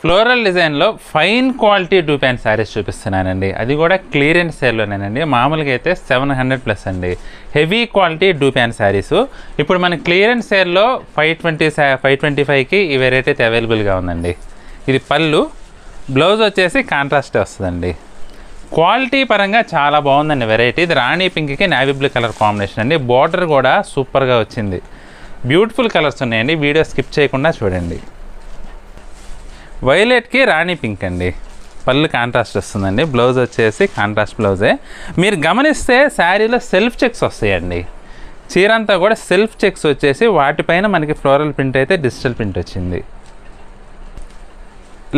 Floral డిజైన్లో fine quality 2 pant saris చూపిస్తున్నానండి. అది కూడా క్లియరెన్స్ సేల్లోనేనండి. మామూలుగా అయితే 700+ అండి. Heavy quality 2 pant saris. ఇప్పుడు మన క్లియరెన్స్ సేల్లో 525కి ఈ వెరైటీ అయితే అవైలబుల్గా ఉందండి. ఇది పళ్ళు, బ్లౌజ్ వచ్చేసి కాంట్రాస్ట్ వస్తుందండి. క్వాలిటీ పరంగా చాలా బాగుందండి వెరైటీ. ఇది రాణి పింక్కి నేవీ బ్లూ కలర్ కాంబినేషన్ అండి. బార్డర్ కూడా సూపర్గా వచ్చింది. బ్యూటిఫుల్ కలర్స్ ఉన్నాయండి. వీడియో స్కిప్ చేయకుండా చూడండి. వైలెట్కి రాణి పింక్ అండి. పళ్ళు కాంట్రాస్ట్ వస్తుందండి. బ్లౌజ్ వచ్చేసి కాంట్రాస్ట్ బ్లౌజే. మీరు గమనిస్తే శారీలో సెల్ఫ్ చెక్స్ వస్తాయండి. చీర అంతా కూడా సెల్ఫ్ చెక్స్ వచ్చేసి వాటిపైన మనకి ఫ్లోరల్ ప్రింట్ అయితే డిజిటల్ ప్రింట్ వచ్చింది.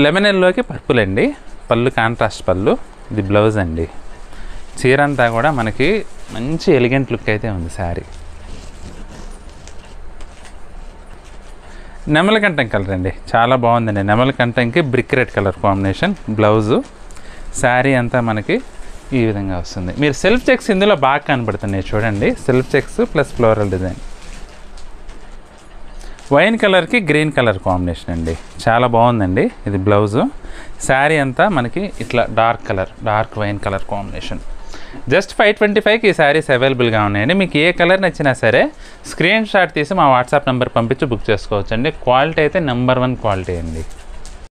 లెమన్ ఎల్లోకి పర్పుల్ అండి. పళ్ళు కాంట్రాస్ట్ పళ్ళు. ఇది బ్లౌజ్ అండి. చీర అంతా కూడా మనకి మంచి ఎలిగెంట్ లుక్ అయితే ఉంది శారీ. నెమలికంఠం కలర్ అండి. చాలా బాగుందండి. నెమలికంఠంకి brick red colour combination. Blouse, sari అంతా మనకి ఈ విధంగా వస్తుంది. మీరు సెల్ఫ్ చెక్స్ ఇందులో బాగా కనబడుతున్నాయి చూడండి. Self checks plus floral design. Wine కలర్కి గ్రీన్ కలర్ కాంబినేషన్ అండి. చాలా బాగుందండి. ఇది బ్లౌజు, శారీ అంతా మనకి ఇట్లా dark wine colour combination. Just 525కి ఈ శారీస్ అవైలబుల్గా ఉన్నాయండి. మీకు ఏ కలర్ నచ్చినా సరే స్క్రీన్ షాట్ తీసి మా వాట్సాప్ నెంబర్ పంపించి బుక్ చేసుకోవచ్చండి. క్వాలిటీ అయితే నెంబర్ 1 క్వాలిటీ అండి.